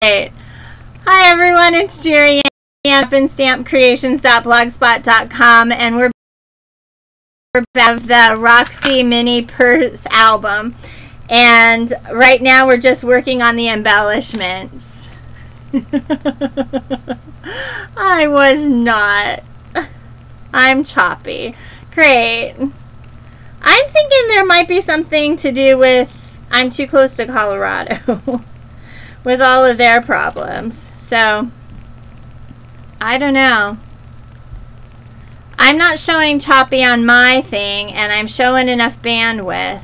Hi everyone, it's Jerry up in stampcreations.blogspot.com, and we're back with the Roxie mini purse album, and right now we're just working on the embellishments. I was not. I'm choppy. Great. I'm thinking there might be something to do with I'm too close to Colorado. With all of their problems. So, I don't know. I'm not showing choppy on my thing, and I'm showing enough bandwidth.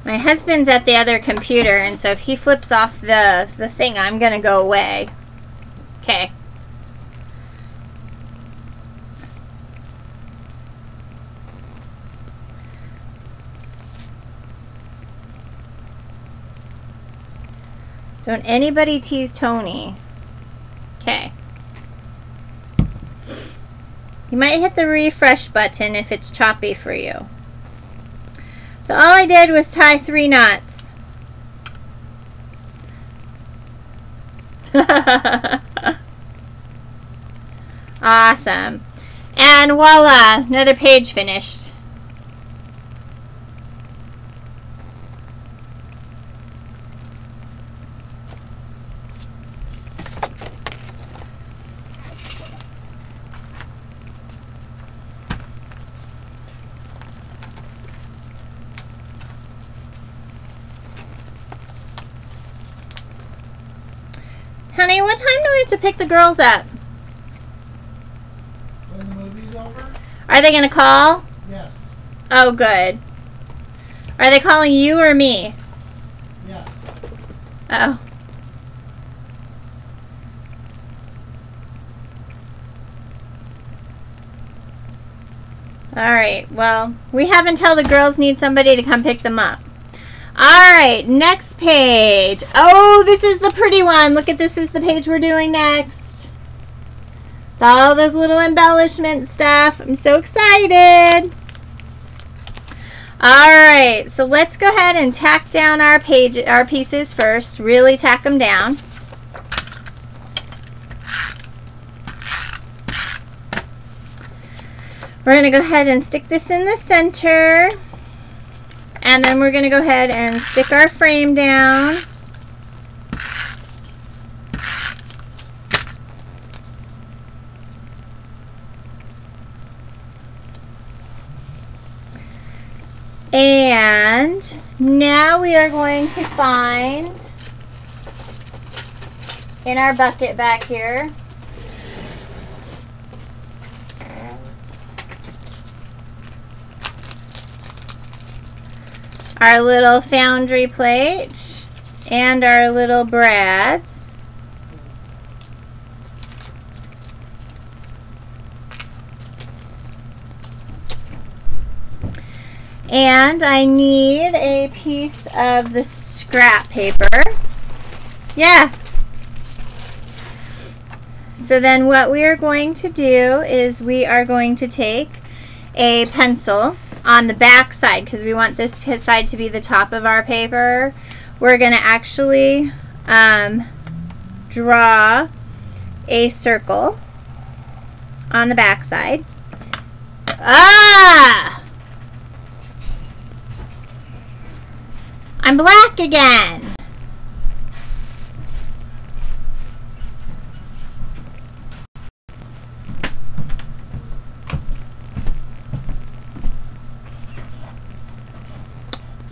My husband's at the other computer, and so if he flips off the thing, I'm gonna go away. Okay. Don't anybody tease Tony. Okay. You might hit the refresh button if it's choppy for you. So all I did was tie 3 knots. Awesome. And voila, another page finished. Honey, what time do we have to pick the girls up? When the movie's over? Are they going to call? Yes. Oh, good. Are they calling you or me? Yes. Oh. Alright, well, we have until the girls need somebody to come pick them up. Alright, next page. Oh, this is the pretty one. Look at this is the page we're doing next. With all those little embellishment stuff. I'm so excited. Alright, so let's go ahead and tack down our pieces first. Really tack them down. We're going to go ahead and stick this in the center. And then we're going to go ahead and stick our frame down. And now we are going to find in our bucket back here our little foundry plate and our little brads. And I need a piece of the scrap paper. Yeah. So then what we are going to do is we are going to take a pencil on the back side, because we want this side to be the top of our paper. We're going to actually draw a circle on the back side. Ah! I'm black again.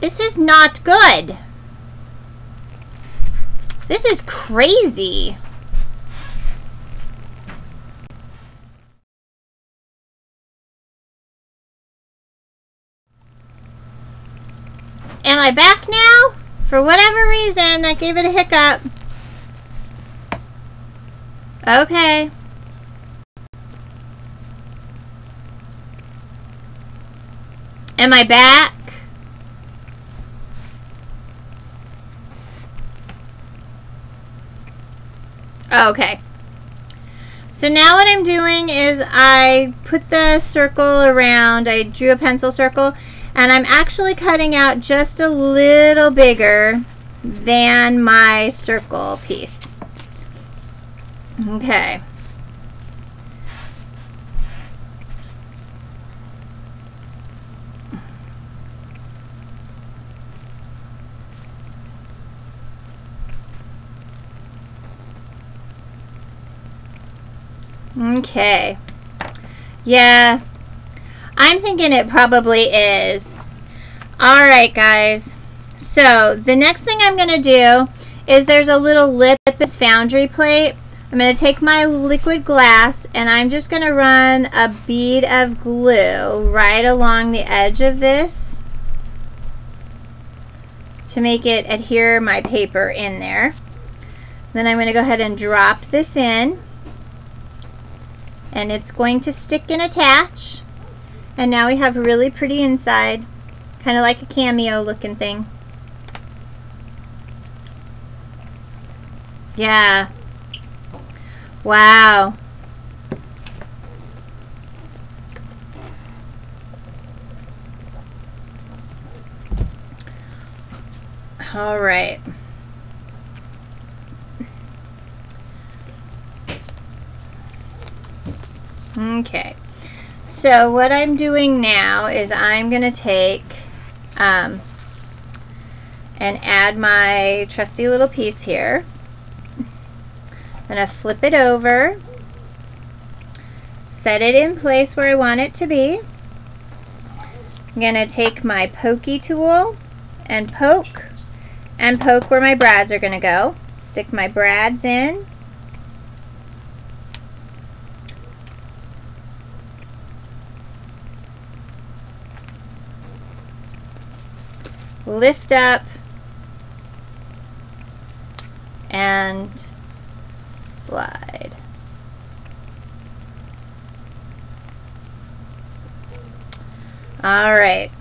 This is not good. This is crazy. Am I back now? For whatever reason, that gave it a hiccup. Okay. Am I back? Okay. So now what I'm doing is I put the circle around, I drew a pencil circle, And I'm actually cutting out just a little bigger than my circle piece. Okay. Okay. Yeah, I'm thinking it probably is. Alright guys, so the next thing I'm going to do is there's a little lip foundry plate. I'm going to take my liquid glass and I'm just going to run a bead of glue right along the edge of this to make it adhere my paper in there. Then I'm going to go ahead and drop this in. And it's going to stick and attach. And now we have a really pretty inside, kind of like a cameo looking thing. Yeah. Wow. All right. Okay, so what I'm doing now is I'm going to take and add my trusty little piece here. I'm going to flip it over, set it in place where I want it to be. I'm going to take my pokey tool and poke where my brads are going to go. Stick my brads in. Lift up and slide. All right,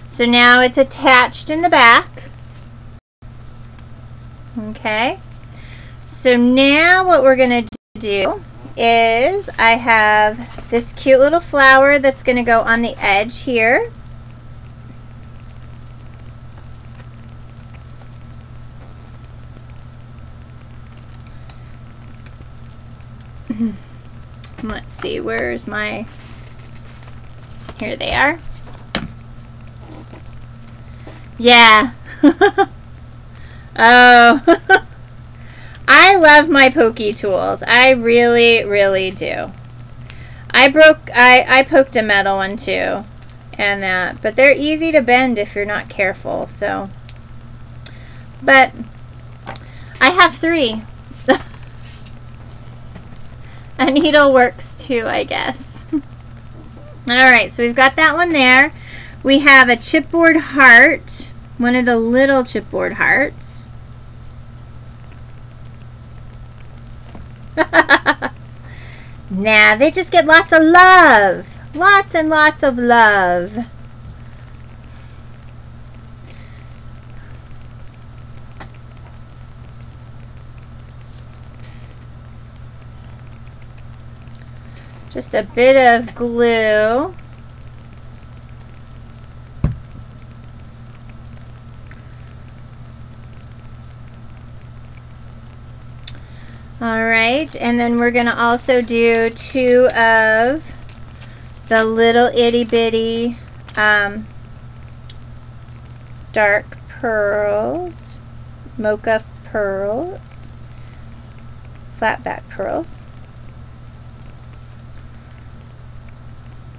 so now it's attached in the back. Okay, so now what we're going to do is I have this cute little flower that's going to go on the edge here. Let's see, where's my, here they are. Yeah. Oh. I love my pokey tools. I really, really do. I poked a metal one too, and that, but they're easy to bend if you're not careful, so. But I have 3. A needle works too, I guess. Alright, so we've got that one there. We have a chipboard heart, one of the little chipboard hearts. Nah, they just get lots of love. Lots and lots of love. Just a bit of glue. All right, and then we're going to also do 2 of the little itty bitty dark pearls, mocha pearls, flat back pearls.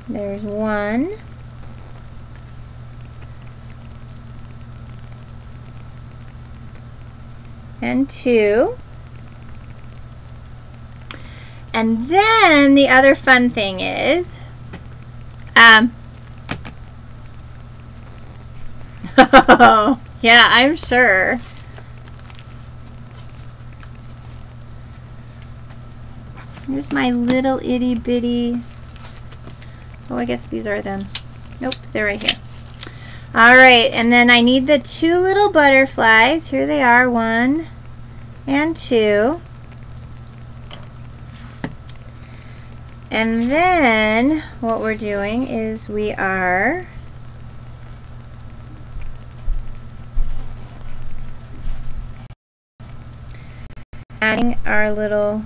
There's 1. And 2. And then the other fun thing is, oh, yeah, I'm sure. Here's my little itty bitty, oh, I guess these are them. Nope, they're right here. All right, and then I need the 2 little butterflies. Here they are, 1 and 2. And then what we're doing is we are adding our little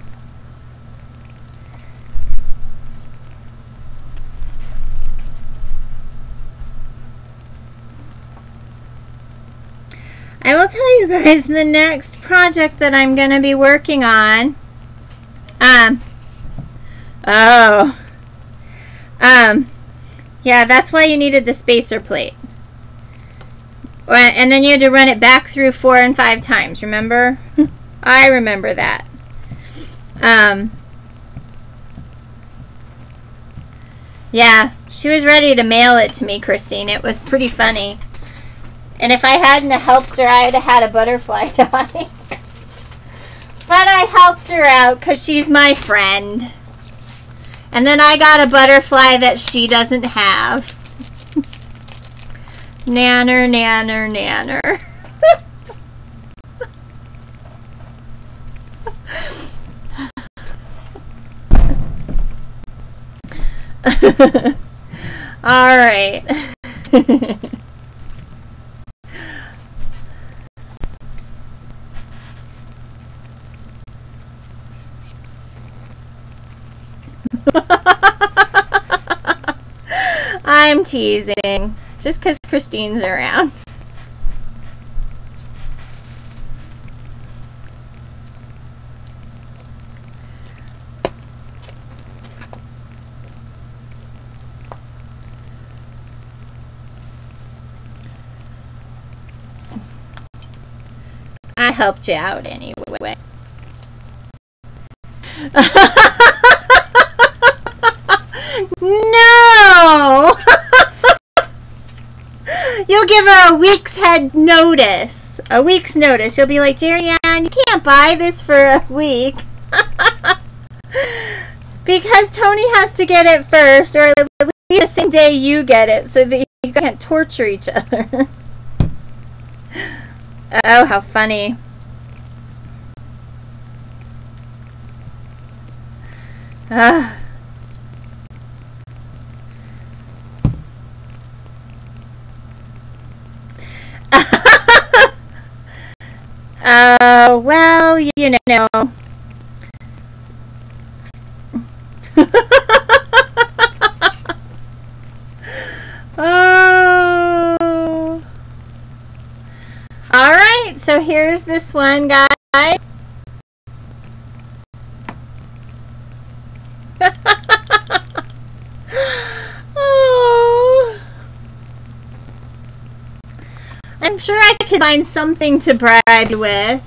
I will tell you guys the next project that I'm going to be working on. Yeah, that's why you needed the spacer plate. And then you had to run it back through 4 and 5 times, remember? I remember that. Yeah, she was ready to mail it to me, Christine. It was pretty funny. And if I hadn't helped her, I'd have had a butterfly die. But I helped her out because she's my friend. And then I got a butterfly that she doesn't have. Nanner, nanner, nanner. All right. I'm teasing, just because Christine's around. I helped you out anyway. No! You'll give her a week's notice. A week's notice. You'll be like, Jerry-Ann, you can't buy this for a week. Because Tony has to get it first, or at least the same day you get it, so that you can't torture each other. Oh, how funny. Well, you know. Oh. All right, so here's this one, guys. Oh. I'm sure I could find something to bribe you with.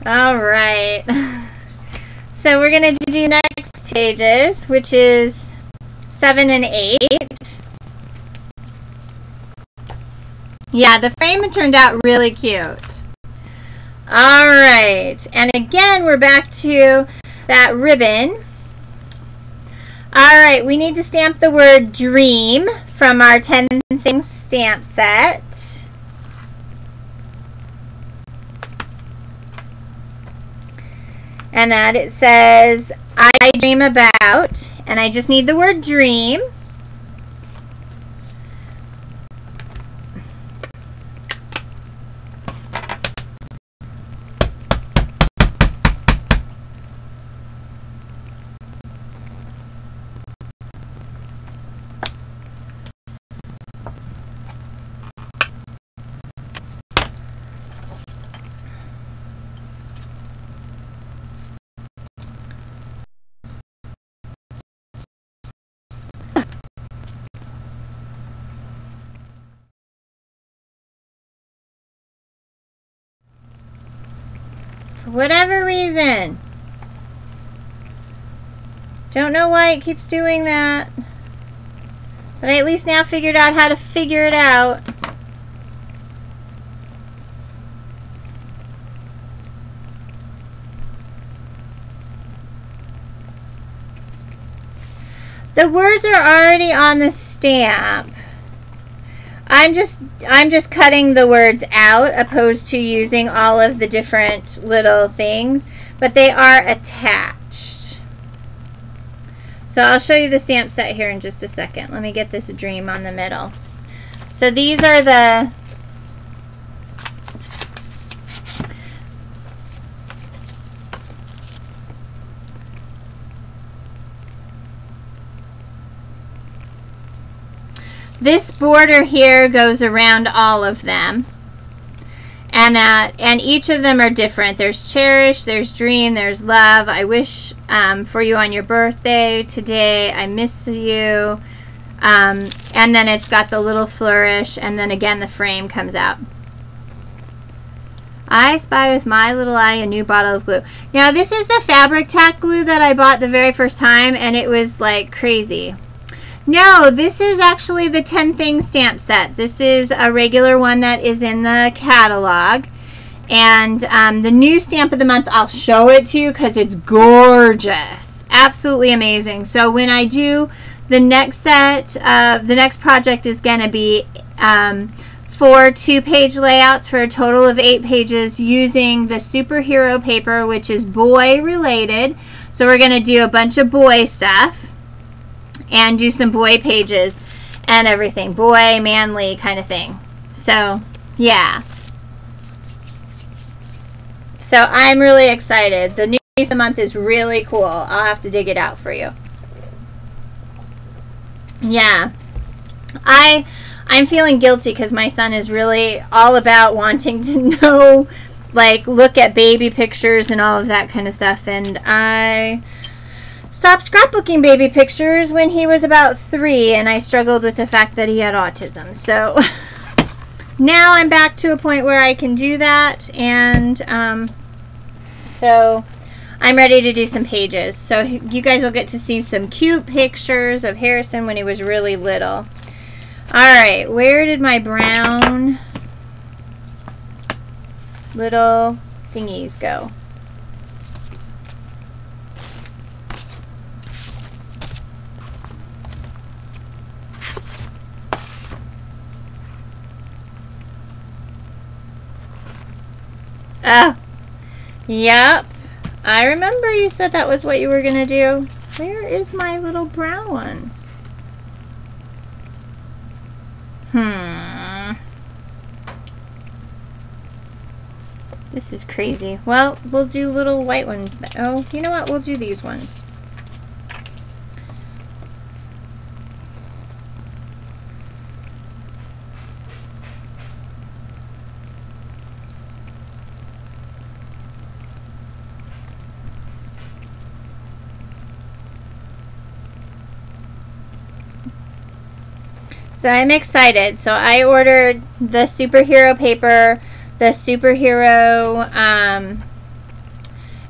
All right. So we're going to do next pages, which is 7 and 8. Yeah, the frame turned out really cute. All right. And again, we're back to that ribbon. All right, we need to stamp the word dream from our 10 things stamp set. And that it says, I dream about, and I just need the word dream. For whatever reason. Don't know why it keeps doing that. But I at least now figured out how to figure it out. The words are already on the stamp. I'm just cutting the words out opposed to using all of the different little things, but they are attached. So I'll show you the stamp set here in just a second. Let me get this dream on the middle. So these are the this border here goes around all of them. And each of them are different. There's cherish, there's dream, there's love. I wish for you on your birthday today. I miss you. And then it's got the little flourish, and then again the frame comes out. I spy with my little eye a new bottle of glue. Now this is the fabric tack glue that I bought the very first time, and it was like crazy. No, this is actually the 10 things stamp set. This is a regular one that is in the catalog. And the new stamp of the month, I'll show it to you because it's gorgeous. Absolutely amazing. So when I do the next set, the next project is going to be 4 2-page layouts for a total of 8 pages using the superhero paper, which is boy related. So we're going to do a bunch of boy stuff and do some boy pages and everything. Boy, manly kind of thing. So, yeah. So I'm really excited. The new of the month is really cool. I'll have to dig it out for you. Yeah. I'm feeling guilty because my son is really all about wanting to know, like, look at baby pictures and all of that kind of stuff. And I stopped scrapbooking baby pictures when he was about 3, and I struggled with the fact that he had autism. So now I'm back to a point where I can do that, and so I'm ready to do some pages. So you guys will get to see some cute pictures of Harrison when he was really little. Alright, where did my brown little thingies go? Oh, yep. I remember you said that was what you were going to do. Where is my little brown ones? This is crazy. Well, we'll do little white ones. Oh, you know what? We'll do these ones. So I'm excited. So I ordered the superhero paper, the superhero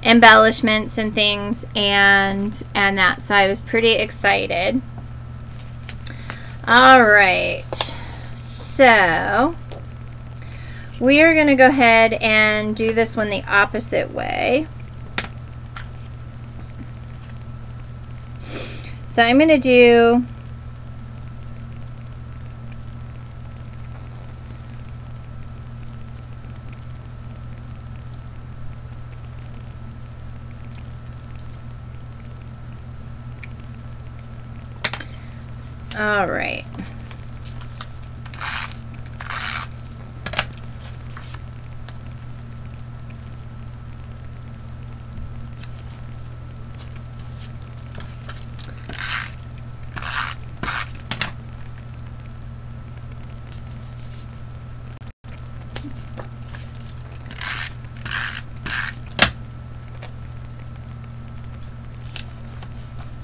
embellishments and things, and that. So I was pretty excited. All right. So we are going to go ahead and do this one the opposite way. So I'm going to do all right.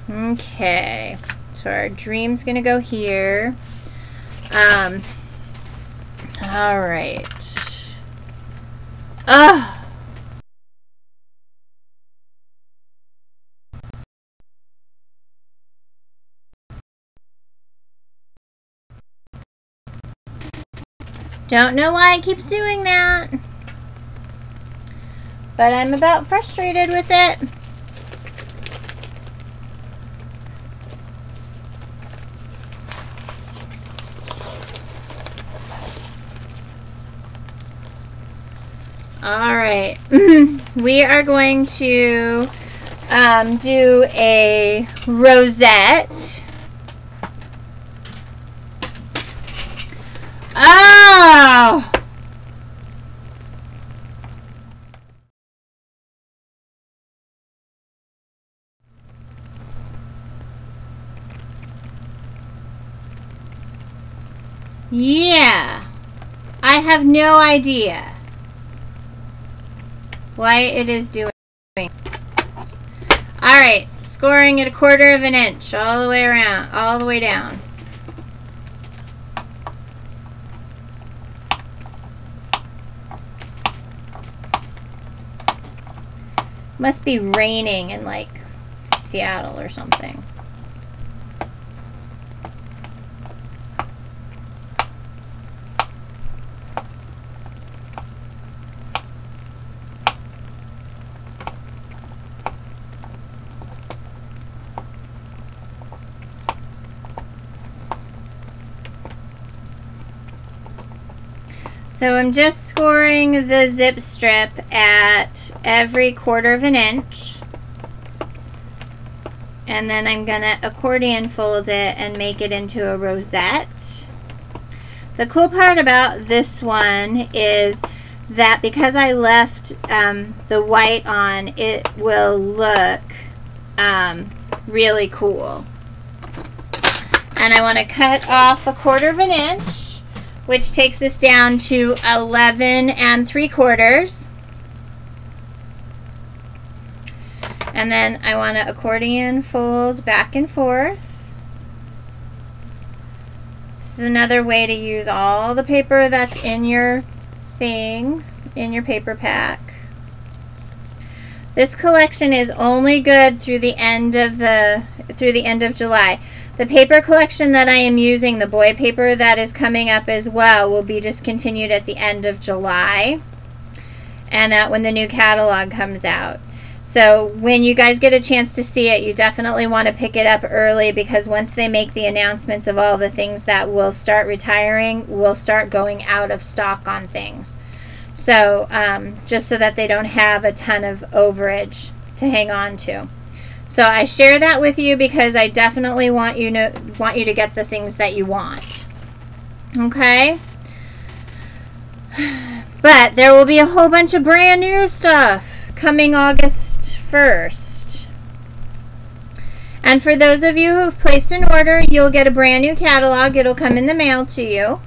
Okay, so our dream's gonna go here. All right. Don't know why it keeps doing that, but I'm about frustrated with it. All right, we are going to do a rosette. Oh! Yeah. I have no idea why it is doing. Alright, scoring at 1/4 of an inch all the way around, all the way down. Must be raining in like Seattle or something. So I'm just scoring the zip strip at every 1/4 of an inch. And then I'm going to accordion fold it and make it into a rosette. The cool part about this one is that because I left the white on, it will look really cool. And I want to cut off a 1/4 of an inch, which takes us down to 11 3/4. And then I want to accordion fold back and forth. This is another way to use all the paper that's in your thing, in your paper pack. This collection is only good through the end of July. The paper collection that I am using, the boy paper that is coming up as well, will be discontinued at the end of July, and that when the new catalog comes out. So when you guys get a chance to see it, you definitely want to pick it up early, because once they make the announcements of all the things that will start retiring, we'll start going out of stock on things. So just so that they don't have a ton of overage to hang on to. So I share that with you because I definitely want you to get the things that you want. Okay? But there will be a whole bunch of brand new stuff coming August 1st. And for those of you who've placed an order, you'll get a brand new catalog. It'll come in the mail to you.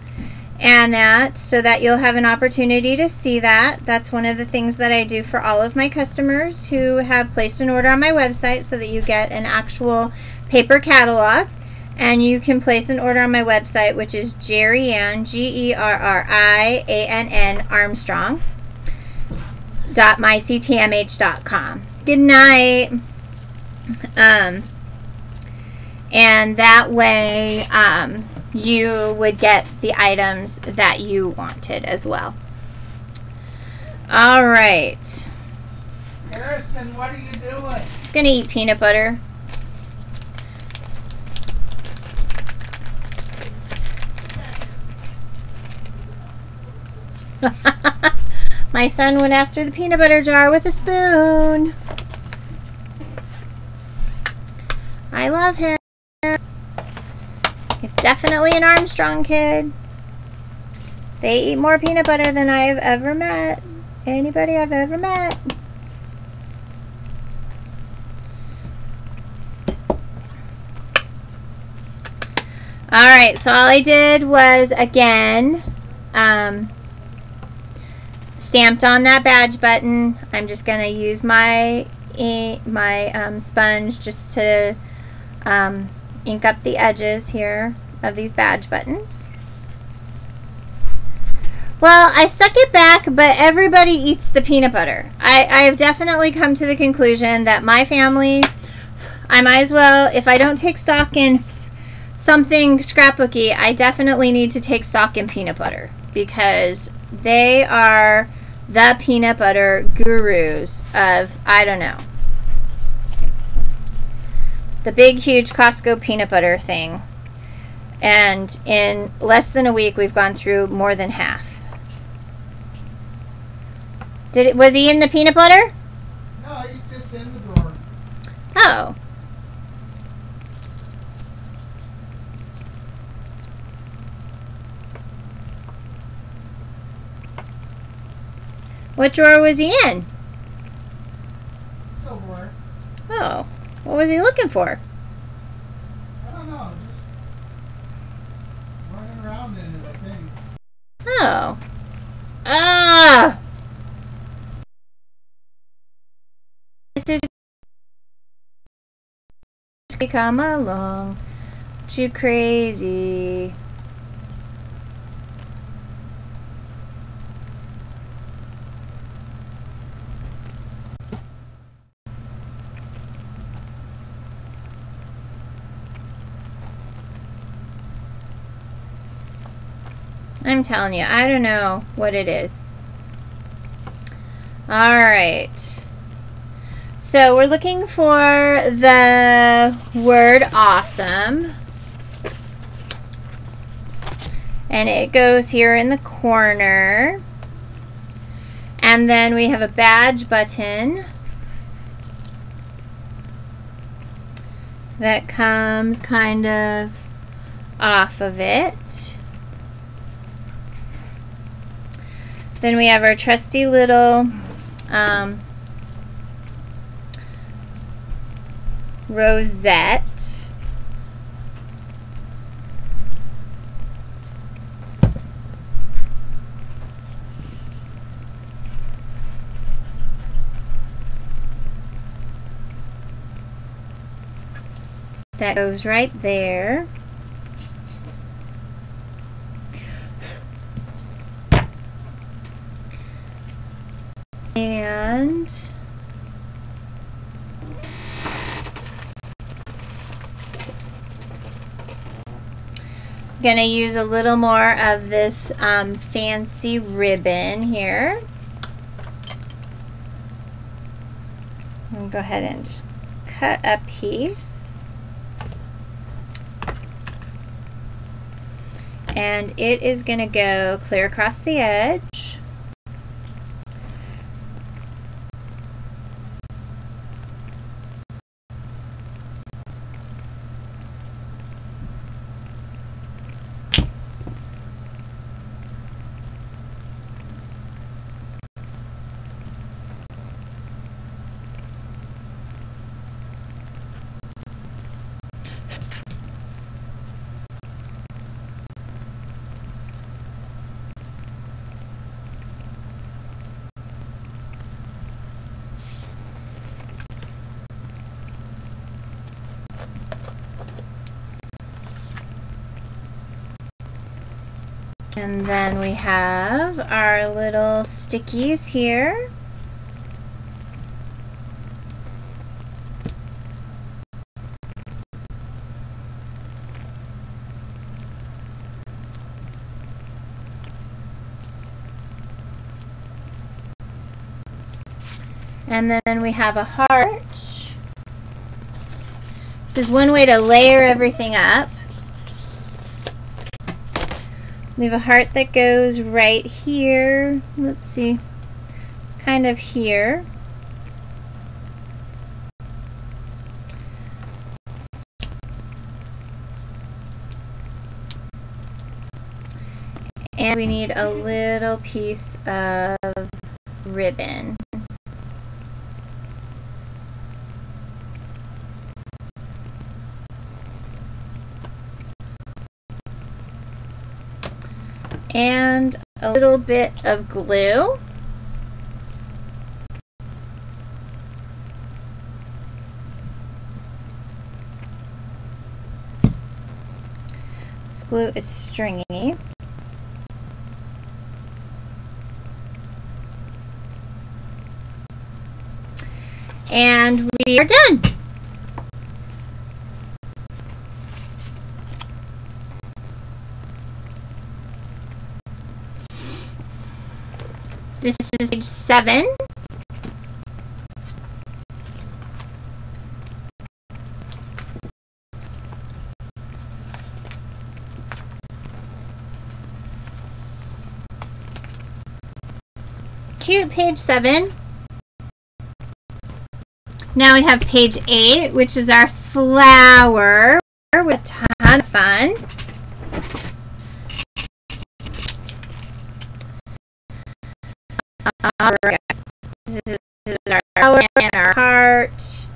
And that, so that you'll have an opportunity to see that. That's one of the things that I do for all of my customers who have placed an order on my website, so that you get an actual paper catalog. And you can place an order on my website, which is Gerriann, GERRIANN Armstrong .myctmh.com. Good night. And that way you would get the items that you wanted as well. All right. Harrison, what are you doing? He's gonna eat peanut butter. My son went after the peanut butter jar with a spoon. I love him. He's definitely an Armstrong kid. They eat more peanut butter than I have ever met. Anybody I've ever met. Alright, so all I did was, again, stamped on that badge button. I'm just going to use my sponge just to ink up the edges here of these badge buttons. Well, I stuck it back, but everybody eats the peanut butter. I have definitely come to the conclusion that my family, I might as well, if I don't take stock in something scrapbooky, I definitely need to take stock in peanut butter, because they are the peanut butter gurus of, I don't know, the big, huge Costco peanut butter thing. And in less than a week, we've gone through more than half. Was he in the peanut butter? No, he's just in the drawer. Oh. What drawer was he in? Silverware. Oh. What was he looking for? I don't know. Just running around in it, I think. Oh. Ah! This is come along. You crazy. I'm telling you, I don't know what it is. Alright. So we're looking for the word awesome. And it goes here in the corner. And then we have a badge button that comes kind of off of it. Then we have our trusty little rosette. That goes right there. And gonna use a little more of this fancy ribbon here. I'm gonna go ahead and just cut a piece. And it is gonna go clear across the edge. And then we have our little stickies here. And then we have a heart. This is one way to layer everything up. We have a heart that goes right here. Let's see. It's kind of here. And we need a little piece of ribbon. And a little bit of glue. This glue is stringy. And we are done. This is page 7. Cute, page 7. Now we have page 8, which is our flower with a ton of fun. Alright, this is our flower and our heart.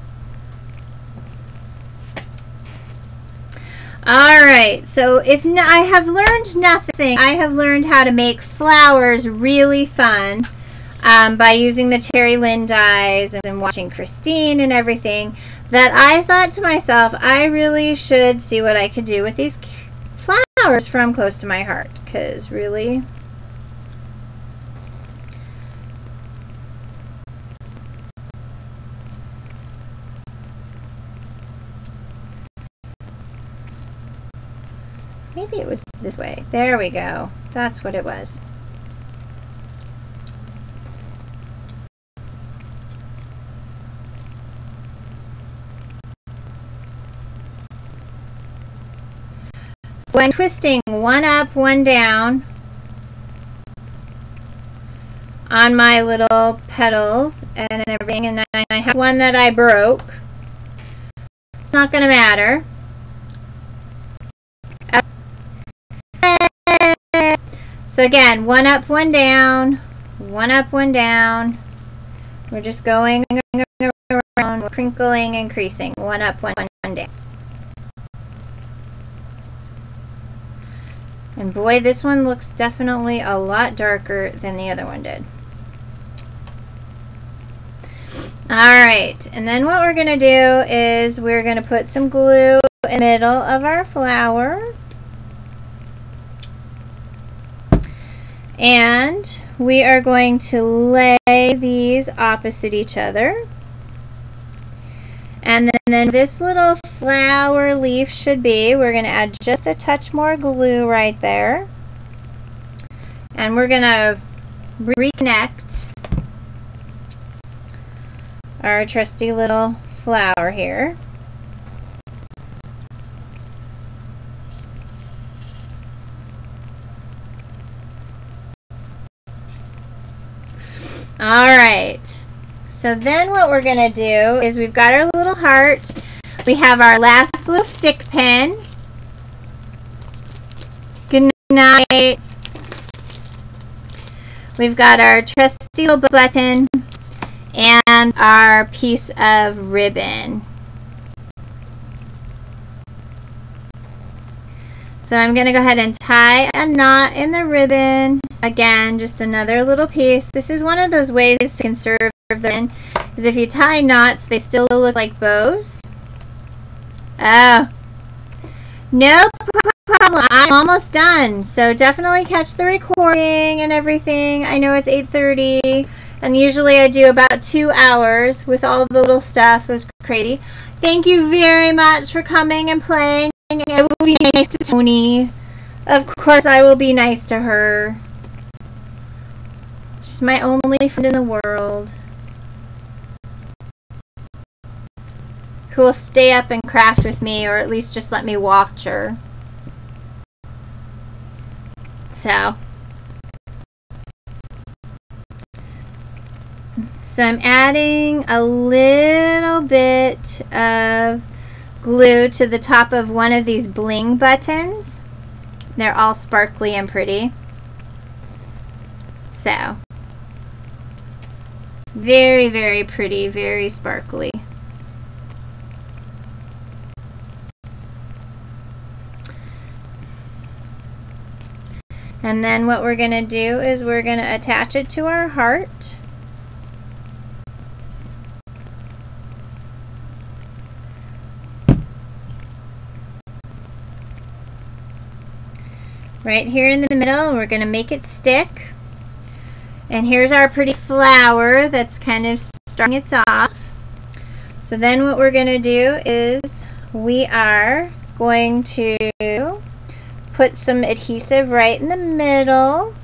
Alright, so if I have learned nothing, I have learned how to make flowers really fun by using the Cherry Lynn dies and watching Christine and everything, that I thought to myself, I really should see what I could do with these flowers from close to my heart, because really... Maybe it was this way. There we go. That's what it was. So I'm twisting one up, one down on my little petals and everything, and then I have one that I broke. It's not going to matter. So again, one up, one down, one up, one down. We're just going around, we're crinkling and creasing. One up, one down. And boy, this one looks definitely a lot darker than the other one did. Alright, and then what we're going to do is we're going to put some glue in the middle of our flower. And we are going to lay these opposite each other. And then this little flower leaf should be, we're going to add just a touch more glue right there. And we're going to reconnect our trusty little flower here. Alright, so then what we're going to do is we've got our little heart. We have our last little stick pin. Good night. We've got our trusty little button and our piece of ribbon. So I'm going to go ahead and tie a knot in the ribbon. Again, just another little piece. This is one of those ways to conserve the ribbon, is if you tie knots, they still look like bows. Oh, no problem. I'm almost done. So definitely catch the recording and everything. I know it's 8:30, and usually I do about 2 hours with all the little stuff. It was crazy. Thank you very much for coming and playing. I will be nice to Tony. Of course, I will be nice to her. She's my only friend in the world who will stay up and craft with me, or at least just let me watch her. So I'm adding a little bit of glue to the top of one of these bling buttons. They're all sparkly and pretty. So very, very pretty, very sparkly. And then what we're going to do is we're going to attach it to our heart. Right here in the middle, we're going to make it stick. And here's our pretty flower that's kind of starting its off. So then what we're going to do is we are going to put some adhesive right in the middle.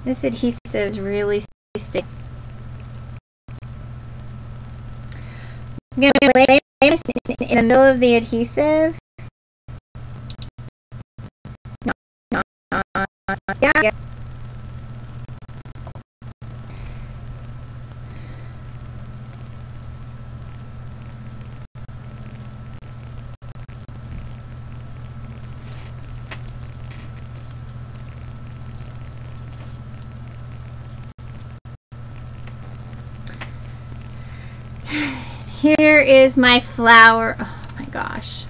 This adhesive is really sticky. I'm going to lay it in the middle of the adhesive. Yeah. Here is my flower. Oh my gosh.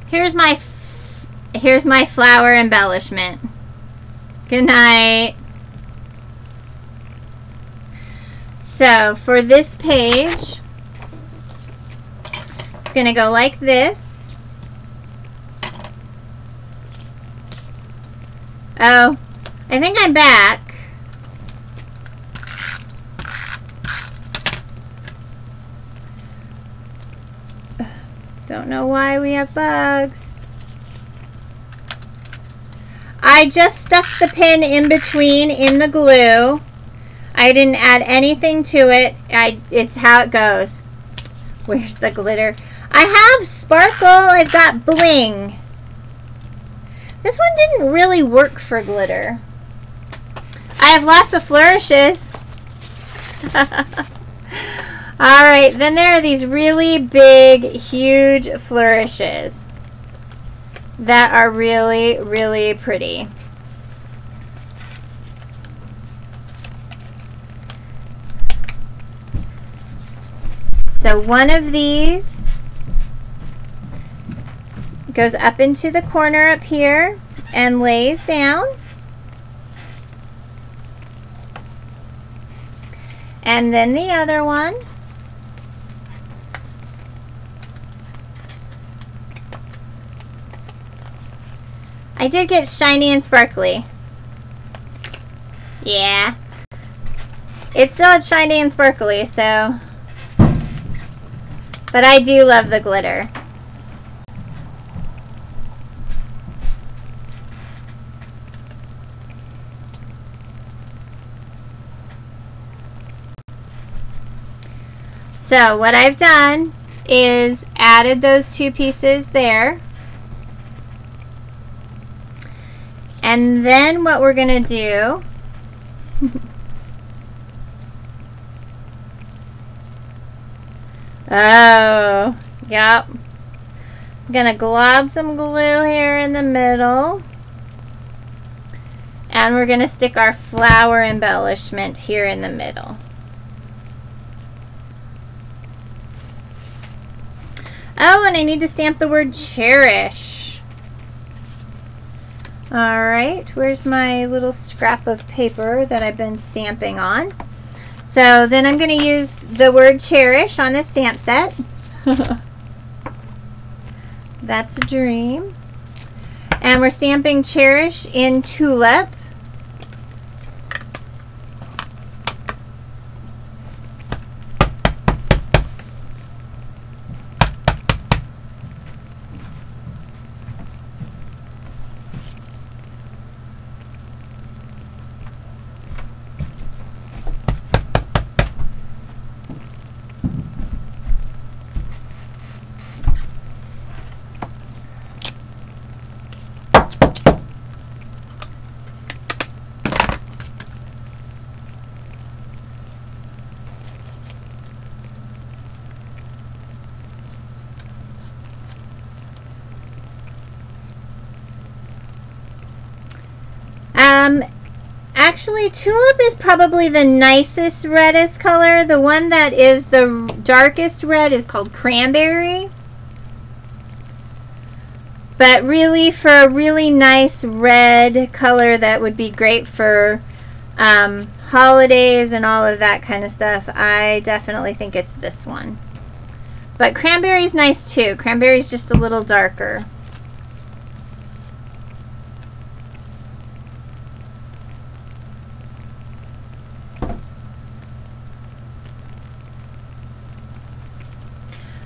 Here's my flower embellishment. Good night. So for this page, it's going to go like this. Oh, I think I'm back. Don't know why we have bugs. I just stuck the pin in between in the glue. I didn't add anything to it. It's how it goes. Where's the glitter? I have sparkle. I've got bling. This one didn't really work for glitter. I have lots of flourishes. Alright, then there are these really big, huge flourishes that are really, really pretty. So one of these goes up into the corner up here and lays down. And then the other one I did get shiny and sparkly. Yeah. It's still shiny and sparkly, so. But I do love the glitter. So what I've done is added those two pieces there. And then what we're going to do oh, yep. I'm going to glob some glue here in the middle. And we're going to stick our flower embellishment here in the middle. Oh, and I need to stamp the word cherish. Alright, where's my little scrap of paper that I've been stamping on? So then I'm going to use the word cherish on this stamp set. That's a dream. And we're stamping cherish in tulip. Actually, tulip is probably the nicest, reddest color. The one that is the darkest red is called cranberry. But really, for a really nice red color that would be great for holidays and all of that kind of stuff, I definitely think it's this one. But cranberry's nice too. Cranberry's just a little darker.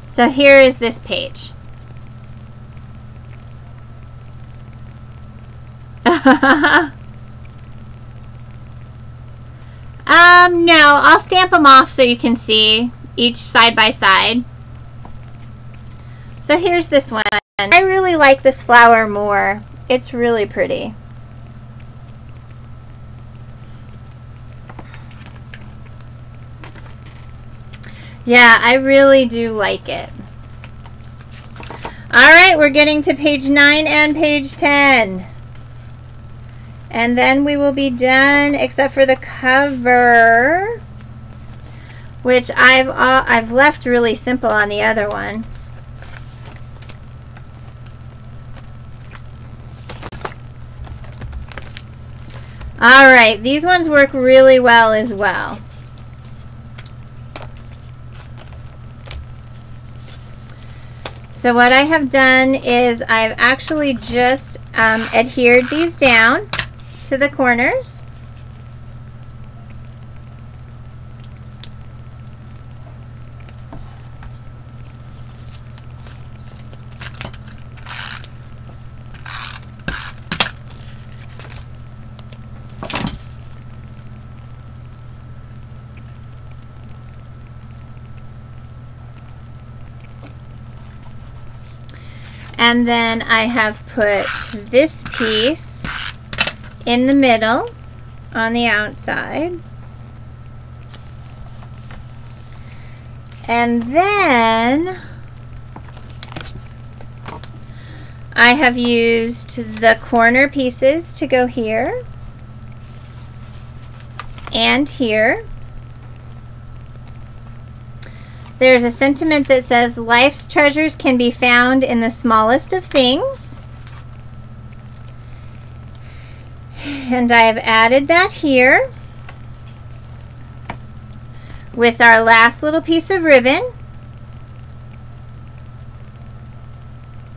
So here is this page. No, I'll stamp them off so you can see each side by side. So here's this one. I really like this flower more. It's really pretty. Yeah, I really do like it. Alright, we're getting to page 9 and page 10. And then we will be done, except for the cover, which I've left really simple on the other one. All right, these ones work really well as well. So what I have done is I've actually just adhered these down to the corners. And then I have put this piece in the middle on the outside. And then I have used the corner pieces to go here and here. There's a sentiment that says life's treasures can be found in the smallest of things. And I have added that here with our last little piece of ribbon,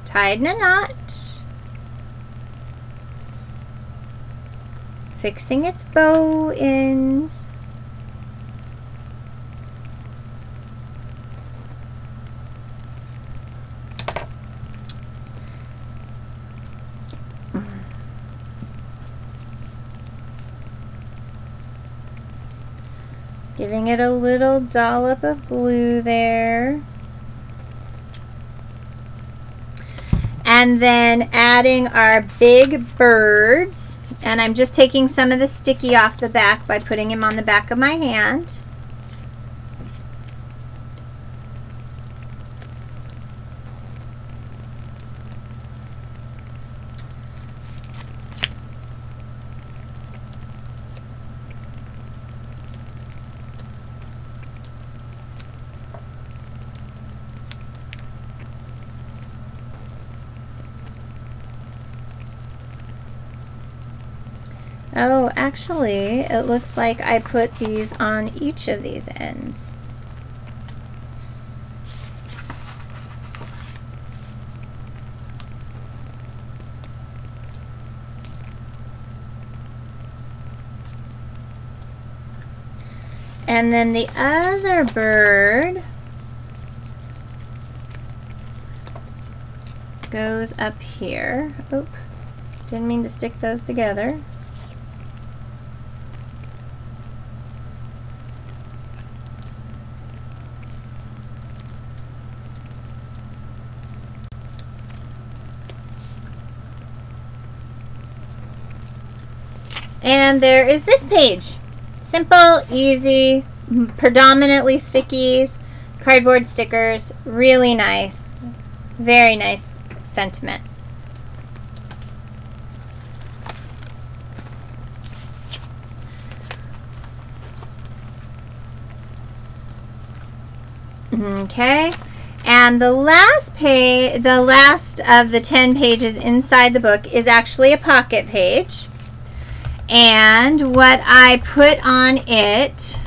tied in a knot, fixing its bow ends. Giving it a little dollop of glue there. And then adding our big birds. And I'm just taking some of the sticky off the back by putting them on the back of my hand. Oh, actually, it looks like I put these on each of these ends. And then the other bird goes up here. Oop, didn't mean to stick those together. And there is this page. Simple, easy, predominantly stickies, cardboard stickers, really nice, very nice sentiment. Okay, and the last page, the last of the 10 pages inside the book is actually a pocket page. And what I put on it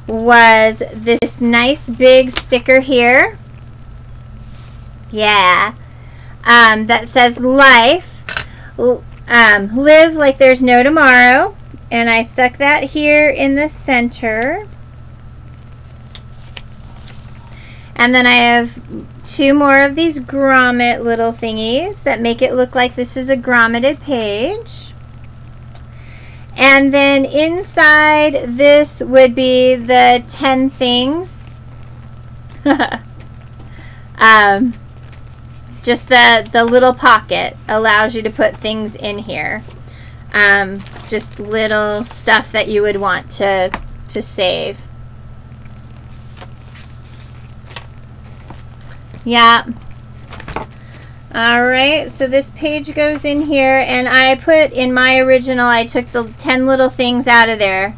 was this nice big sticker here. Yeah. That says life. Live like there's no tomorrow. And I stuck that here in the center. And then I have two more of these grommet little thingies that make it look like this is a grommeted page. And then inside this would be the 10 things. Just the little pocket allows you to put things in here. Just little stuff that you would want to save. Yeah. Alright, so this page goes in here, and I put in my original, I took the 10 little things out of there.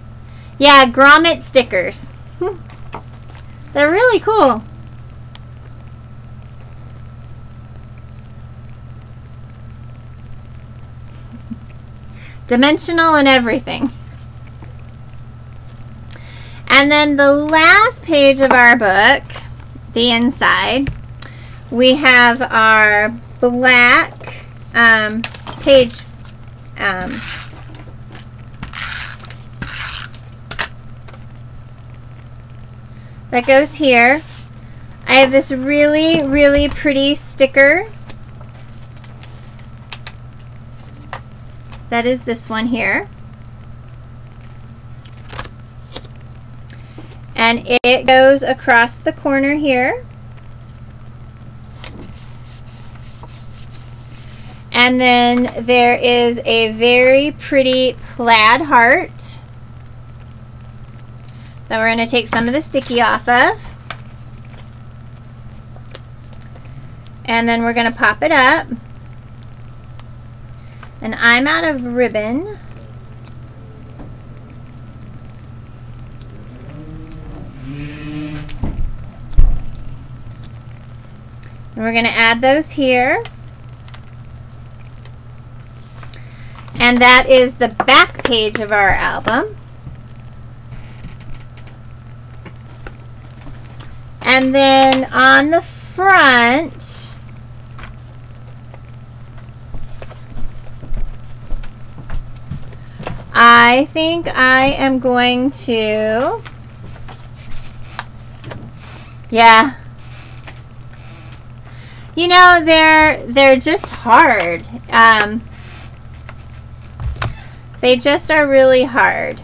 Yeah, grommet stickers. They're really cool. Dimensional and everything. And then the last page of our book, the inside, we have our black page that goes here. I have this really, really pretty sticker. That is this one here. And it goes across the corner here. And then there is a very pretty plaid heart that we're going to take some of the sticky off of. And then we're going to pop it up. And I'm out of ribbon. And we're going to add those here. And that is the back page of our album. And then on the front, I think I am going to, yeah. You know, they're just hard. They just are really hard.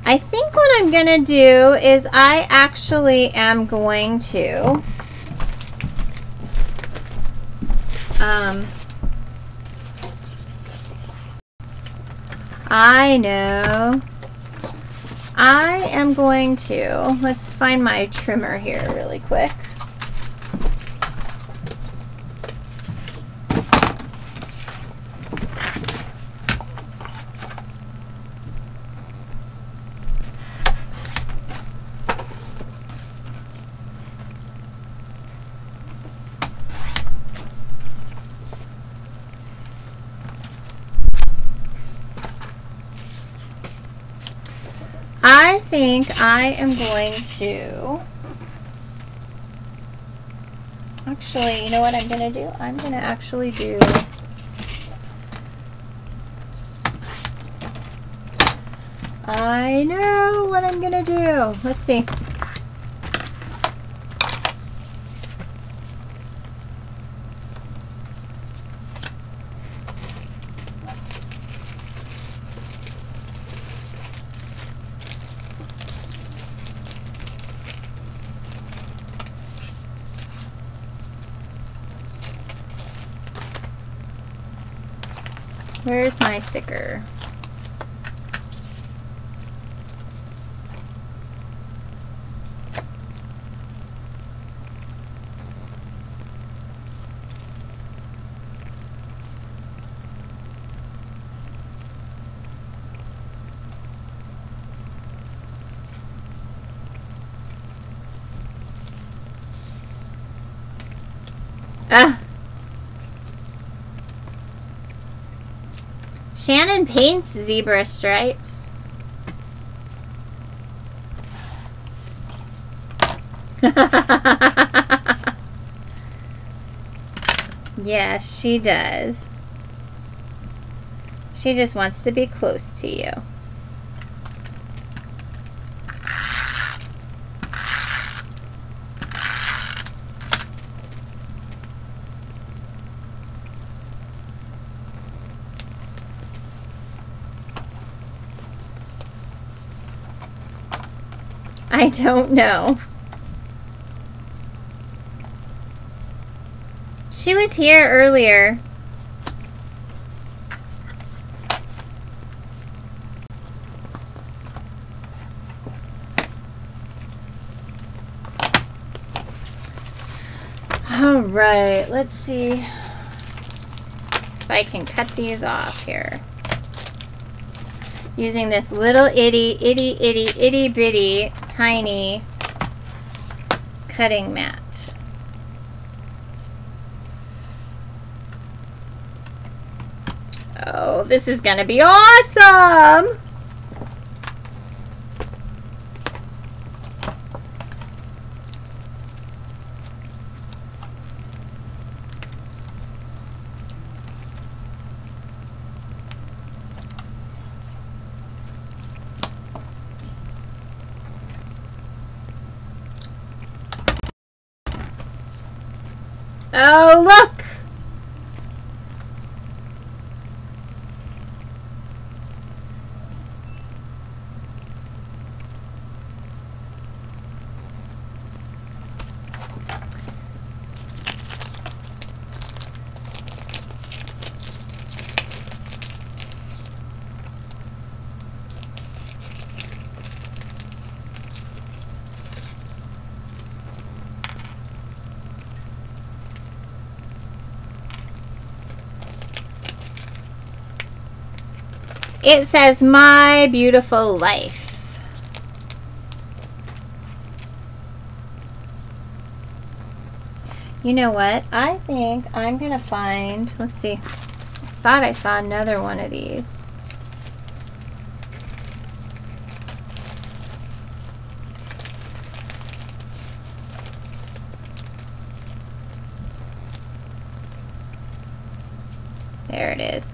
I think what I'm going to do is I actually am going to I know. I am going to, let's find my trimmer here really quick. I think I am going to, actually, you know what I'm going to do? I'm going to actually do, I know what I'm going to do. Let's see. Where's my sticker? Ah. Shannon paints zebra stripes. Yes, she does. She just wants to be close to you. I don't know. She was here earlier. All right, let's see if I can cut these off here. Using this little itty bitty tiny cutting mat. Oh, this is gonna be awesome! Oh, look! It says, "My Beautiful Life." You know what? I think I'm going to find, let's see, I thought I saw another one of these. There it is.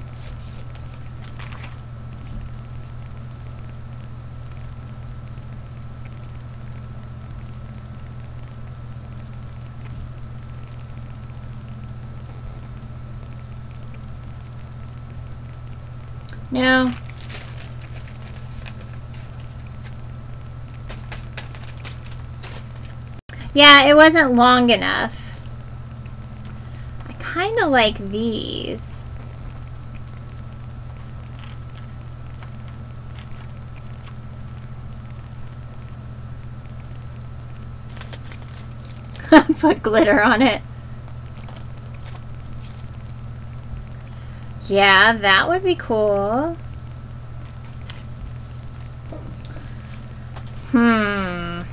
No. Yeah, it wasn't long enough. I kind of like these. Put glitter on it. Yeah, that would be cool. I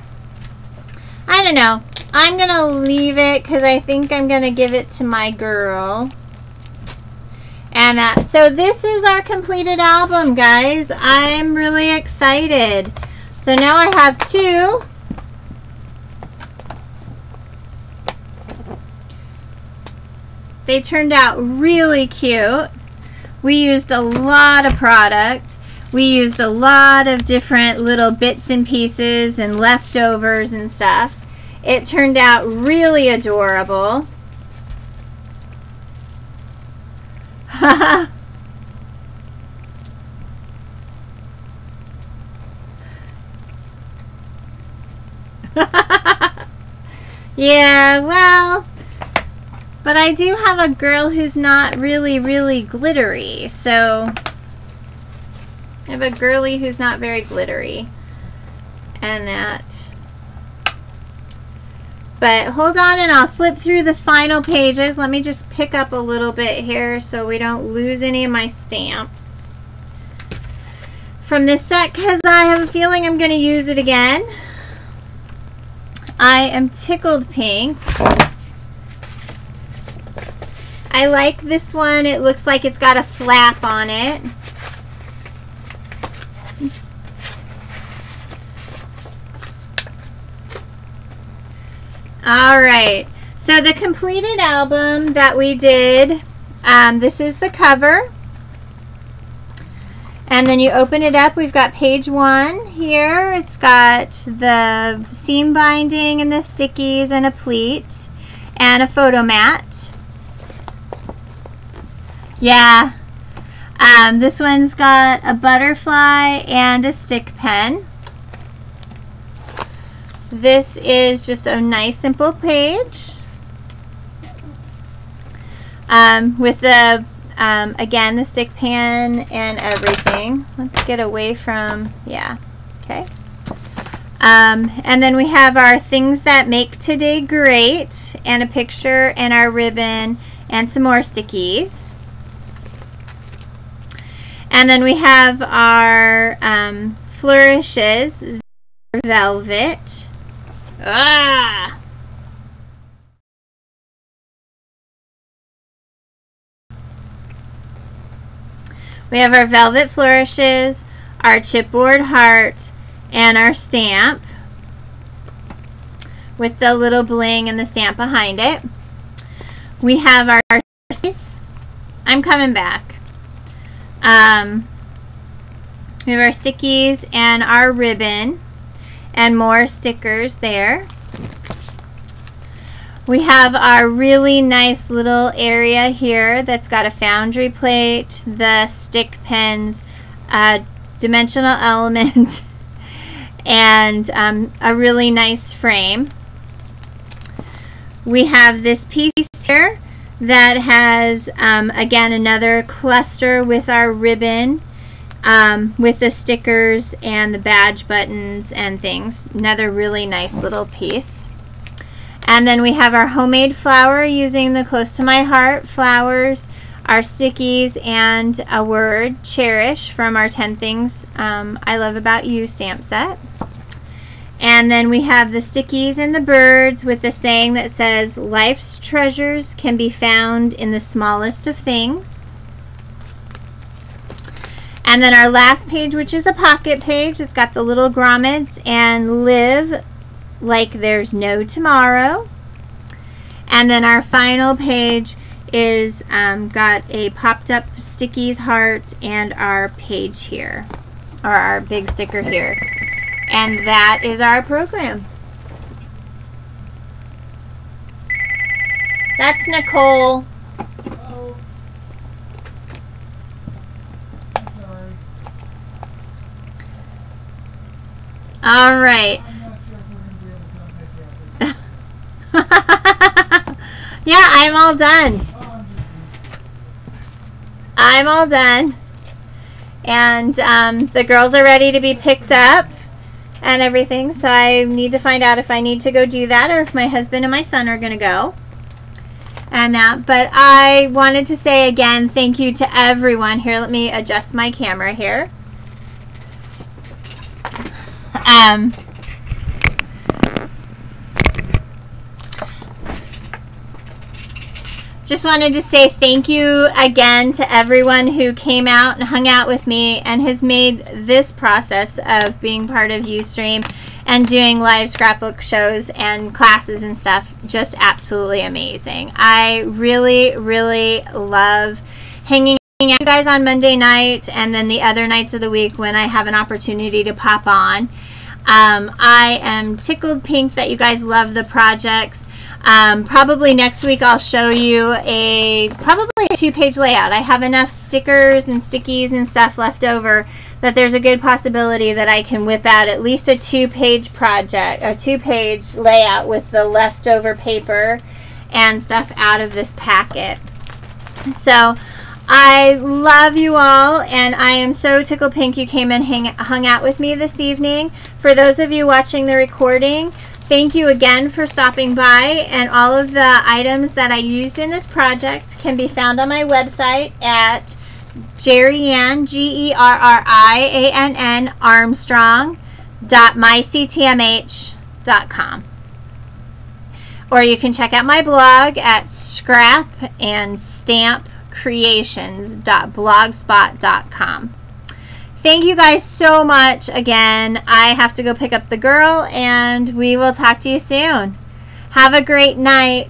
don't know. I'm going to leave it because I think I'm going to give it to my girl. And so this is our completed album, guys. I'm really excited. So now I have two. They turned out really cute. We used a lot of product. We used a lot of different little bits and pieces and leftovers and stuff. It turned out really adorable. Yeah, well, but I do have a girl who's not really glittery, so I have a girly who's not very glittery, and that. But hold on, and I'll flip through the final pages. Let me just pick up a little bit here so we don't lose any of my stamps from this set, because I have a feeling I'm going to use it again. I am tickled pink. I like this one. It looks like it's got a flap on it. All right, so the completed album that we did, this is the cover. And then you open it up, we've got page 1 here. It's got the seam binding and the stickies and a pleat and a photo mat. Yeah, this one's got a butterfly and a stick pen. This is just a nice simple page with the again, the stick pen and everything. Let's get away from, yeah, okay. And then we have our things that make today great, and a picture and our ribbon and some more stickies. And then we have our flourishes, velvet. Ah! We have our velvet flourishes, our chipboard heart, and our stamp with the little bling and the stamp behind it. We have our stickies. I'm coming back. We have our stickies and our ribbon and more stickers there. We have our really nice little area here that's got a foundry plate, the stick pens, a dimensional element, and a really nice frame. We have this piece here that has, again, another cluster with our ribbon, with the stickers and the badge buttons and things. Another really nice little piece. And then we have our homemade flower using the Close to My Heart flowers, our stickies, and a word, cherish, from our 10 Things I Love About You stamp set. And then we have the stickies and the birds with the saying that says, life's treasures can be found in the smallest of things. And then our last page, which is a pocket page, it's got the little grommets and live like there's no tomorrow. And then our final page is got a popped up stickies heart and our page here, or our big sticker here. And that is our program. That's Nicole. Oh. I'm sorry. All right. I'm not sure if we're going to be able to come pick you up. Yeah, I'm all done. Oh, I'm all done. And the girls are ready to be picked up and everything, so I need to find out if I need to go do that or if my husband and my son are going to go. And that, but I wanted to say again, thank you to everyone. Here, let me adjust my camera here. Just wanted to say thank you again to everyone who came out and hung out with me and has made this process of being part of Ustream and doing live scrapbook shows and classes and stuff just absolutely amazing. I really, really love hanging out with you guys on Monday night and then the other nights of the week when I have an opportunity to pop on. I am tickled pink that you guys love the projects. Probably next week I'll show you probably a 2-page layout. I have enough stickers and stickies and stuff left over that there's a good possibility that I can whip out at least a 2-page project, a 2-page layout with the leftover paper and stuff out of this packet. So I love you all, and I am so tickled pink you came and hung out with me this evening. For those of you watching the recording, thank you again for stopping by, and all of the items that I used in this project can be found on my website at Gerriann, Gerriann Armstrong.myctmh.com. Or you can check out my blog at scrapandstampcreations.blogspot.com. Thank you guys so much again. I have to go pick up the girl, and we will talk to you soon. Have a great night.